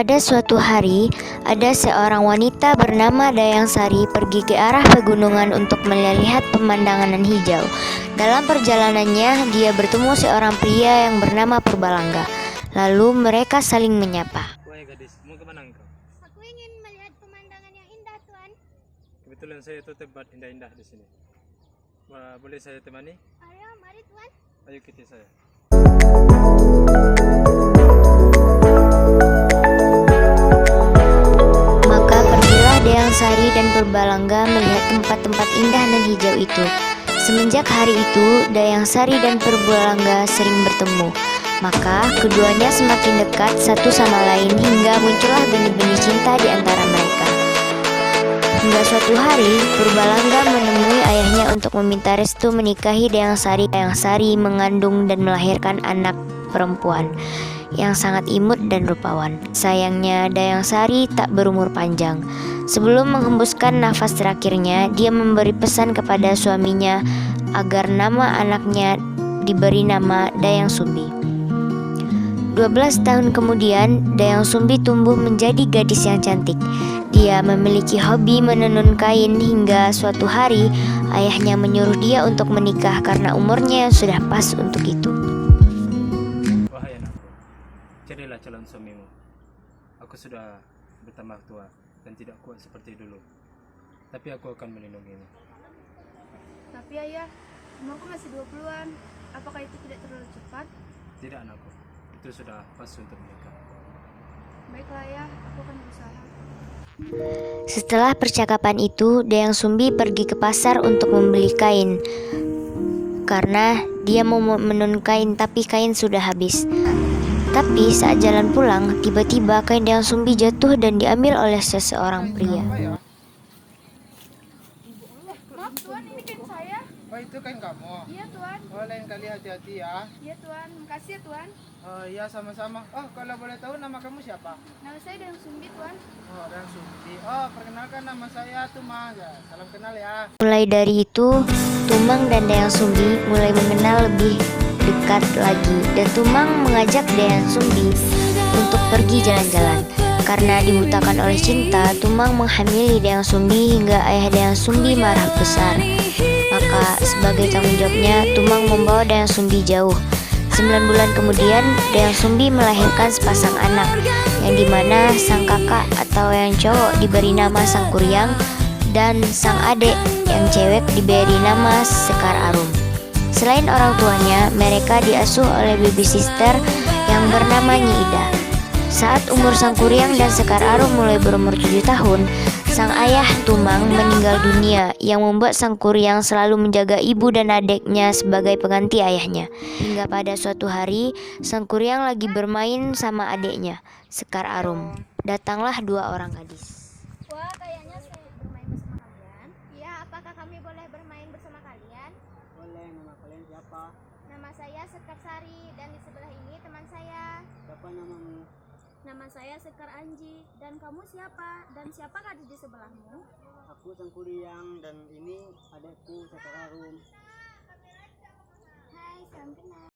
Pada suatu hari, ada seorang wanita bernama Dayang Sari pergi ke arah pegunungan untuk melihat pemandangan hijau. Dalam perjalanannya, dia bertemu seorang pria yang bernama Purbalangga. Lalu mereka saling menyapa. Wahai gadis, mau kemana engkau? Aku ingin melihat pemandangan yang indah, Tuan. Kebetulan saya itu tempat indah-indah di sini. Boleh saya temani? Ayo, mari, Tuan. Ayo ikuti saya. Maka pergilah Dayang Sari dan Purbalangga melihat tempat-tempat indah dan hijau itu. Semenjak hari itu, Dayang Sari dan Purbalangga sering bertemu. Maka keduanya semakin dekat satu sama lain hingga muncullah benih-benih cinta di antara mereka. Hingga suatu hari, Purbalangga menemui ayahnya untuk meminta restu menikahi Dayang Sari. Dayang Sari mengandung dan melahirkan anak perempuan yang sangat imut dan rupawan. Sayangnya, Dayang Sari tak berumur panjang. Sebelum menghembuskan nafas terakhirnya, dia memberi pesan kepada suaminya agar nama anaknya diberi nama Dayang Sumbi. 12 tahun kemudian, Dayang Sumbi tumbuh menjadi gadis yang cantik. Dia memiliki hobi menenun kain hingga suatu hari ayahnya menyuruh dia untuk menikah karena umurnya yang sudah pas untuk itu. Wahai anakku, carilah calon suamimu. Aku sudah bertambah tua dan tidak kuat seperti dulu. Tapi aku akan melindungimu. Tapi ayah, umurku masih 20-an. Apakah itu tidak terlalu cepat? Tidak anakku, itu sudah pas untuk menikah. Baiklah ayah, aku akan berusaha. Setelah percakapan itu, Dayang Sumbi pergi ke pasar untuk membeli kain karena dia mau menenun kain, tapi kain sudah habis. Tapi saat jalan pulang, tiba-tiba kain Dayang Sumbi jatuh dan diambil oleh seseorang pria. Maaf Tuan, ini kain saya. Oh, itu kain kamu? Iya Tuan. Oh, lain kali hati-hati ya. Iya Tuan, makasih ya Tuan. Oh iya, sama-sama. Oh, kalau boleh tahu nama kamu siapa? Nama saya Dayang Sumbi Tuan. Oh, Dan Sumbi. Oh, perkenalkan nama saya Tumang ya. Salam kenal ya. Mulai dari itu, Tumang dan Dayang Sumbi mulai mengenal lebih dekat lagi, dan Tumang mengajak Dayang Sumbi untuk pergi jalan-jalan. Karena dibutakan oleh cinta, Tumang menghamili Dayang Sumbi hingga ayah Dayang Sumbi marah besar. Maka sebagai tanggung jawabnya, Tumang membawa Dayang Sumbi jauh. 9 bulan kemudian, Dayang Sumbi melahirkan sepasang anak, yang dimana sang kakak atau yang cowok diberi nama Sangkuriang dan sang adik yang cewek diberi nama Sekar Arum. Selain orang tuanya, mereka diasuh oleh baby sister yang bernama Nyi Ida. Saat umur Sangkuriang dan Sekar Arum mulai berumur 7 tahun, sang ayah Tumang meninggal dunia, yang membuat Sangkuriang selalu menjaga ibu dan adiknya sebagai pengganti ayahnya. Hingga pada suatu hari, Sangkuriang lagi bermain sama adiknya, Sekar Arum. Datanglah 2 orang gadis. Wah, kayaknya saya bermain bersama kalian. Iya, apakah kami boleh bermain bersama kalian? Boleh, nama kalian siapa? Nama saya Sekar Sari dan di sebelah ini teman saya. Siapa namamu? Nama saya Sekar Anji. Dan kamu siapa? Dan siapakah di sebelahmu? Aku Sangkuriang dan ini adikku Sekar Arum. Hai, salam kenal.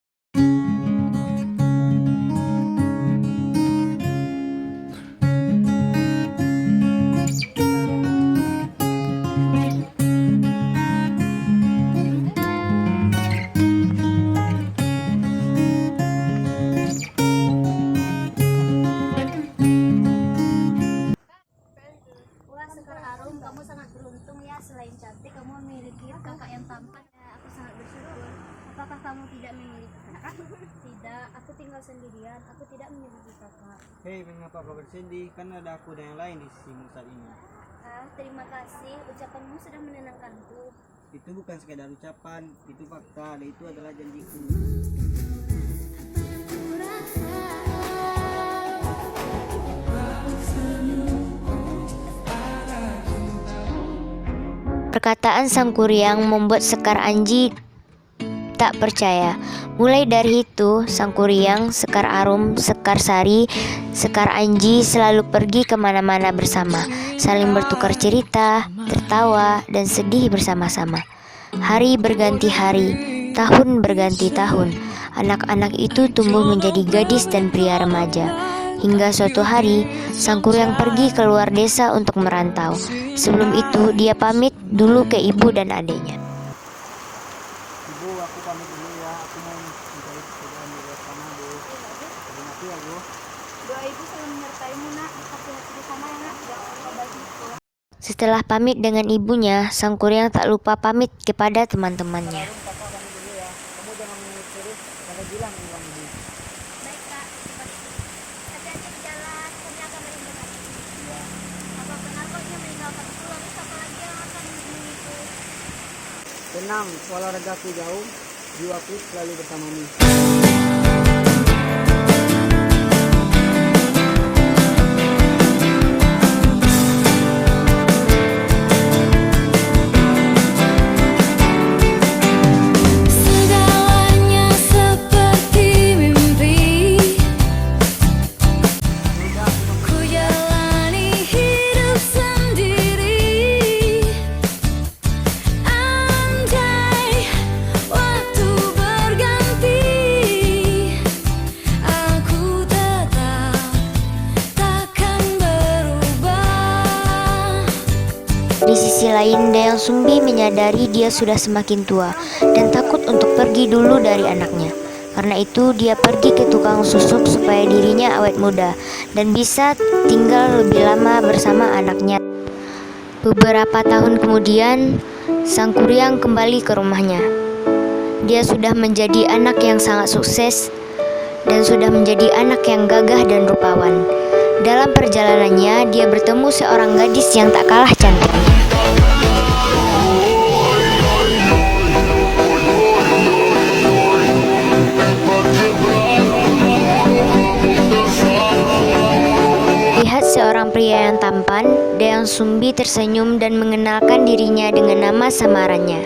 Wah, Sekar Arum, kamu sangat beruntung ya. Selain cantik, kamu memiliki kakak yang tampan. Aku sangat bersyukur. Apakah kamu tidak memiliki kakak? Tidak, aku tinggal sendirian. Aku tidak memiliki kakak. Hei, mengapa kau bersedih? Kan ada aku dan yang lain di sisimu saat ini. Terima kasih. Ucapanmu sudah menenangkanku. Itu bukan sekedar ucapan, itu fakta, dan itu adalah janjiku. Perkataan Sangkuriang membuat Sekar Anji tak percaya. Mulai dari itu, Sangkuriang, Sekar Arum, Sekar Sari, Sekar Anji selalu pergi kemana-mana bersama, saling bertukar cerita, tertawa, dan sedih bersama-sama. Hari berganti hari, tahun berganti tahun. Anak-anak itu tumbuh menjadi gadis dan pria remaja. Hingga suatu hari, Sang Kuryang pergi keluar desa untuk merantau. Sebelum itu, dia pamit dulu ke ibu dan adiknya. Ibu, aku pamit dulu ya. Aku mau mencari pekerjaan di luar sana, Bu. Terima kasih ya, Bu. Doa ibu selalu menyertaimu nak. Hati-hati di sana ya nak. Jangan lupa bagi pulang. Setelah pamit dengan ibunya, Sang Kuryang tak lupa pamit kepada teman-temannya. Kakak pamit dulu ya. Kamu jangan mengeluh terus. Kalau bilang ulang Ibu. Baik kak, hati-hati di jalan, kami akan merindukan. Apa benar kok dia meninggalkan itu, lalu siapa lagi yang akan mengikut? Tenang, walau ragaku jauh, jiwaku selalu bersamamu. Segalanya seperti mimpi, ku jalani hidup sendiri. Andai waktu berganti, aku tetap takkan berubah. Di sisi lain, Dayang Sumbi menyadari dia sudah semakin tua dan takut untuk pergi dulu dari anaknya. Karena itu, dia pergi ke tukang susuk supaya dirinya awet muda dan bisa tinggal lebih lama bersama anaknya. Beberapa tahun kemudian, Sang Kuryang kembali ke rumahnya. Dia sudah menjadi anak yang sangat sukses dan sudah menjadi anak yang gagah dan rupawan. Dalam perjalanannya, dia bertemu seorang gadis yang tak kalah cantiknya. Lihat seorang pria yang tampan, Dayang Sumbi tersenyum dan mengenalkan dirinya dengan nama samarannya.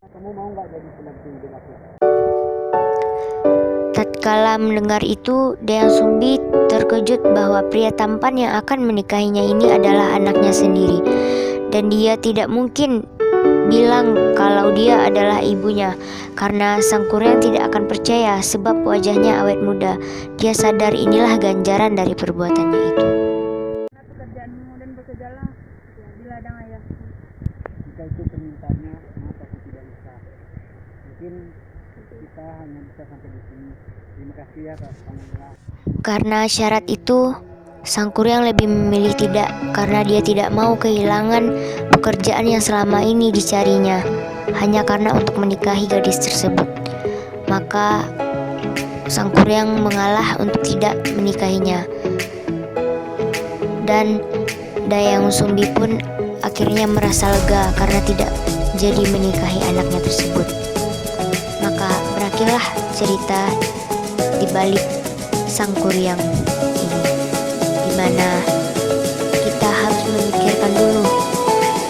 Kamu mau nggak jadi pendamping hidup aku? Tatkala mendengar itu, Dayang Sumbi terkejut bahwa pria tampan yang akan menikahinya ini adalah anaknya sendiri. Dan dia tidak mungkin bilang kalau dia adalah ibunya, karena Sang Kuryang tidak akan percaya sebab wajahnya awet muda. Dia sadar inilah ganjaran dari perbuatannya itu. Pekerjaanmu dan bekerjalah di ladang ayahku. Jika itu permintaannya, maaf aku tidak bisa. Mungkin kita hanya bisa sampai di sini. Terima kasih ya Kak Pamela. Karena syarat itu, Sang Kuryang lebih memilih tidak, karena dia tidak mau kehilangan pekerjaan yang selama ini dicarinya hanya karena untuk menikahi gadis tersebut. Maka Sang Kuryang mengalah untuk tidak menikahinya. Dan Dayang Sumbi pun akhirnya merasa lega karena tidak jadi menikahi anaknya tersebut. Maka berakhirlah cerita di balik Sang Kuryang ini, di mana kita harus memikirkan dulu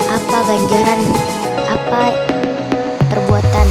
apa ganjaran, apa perbuatan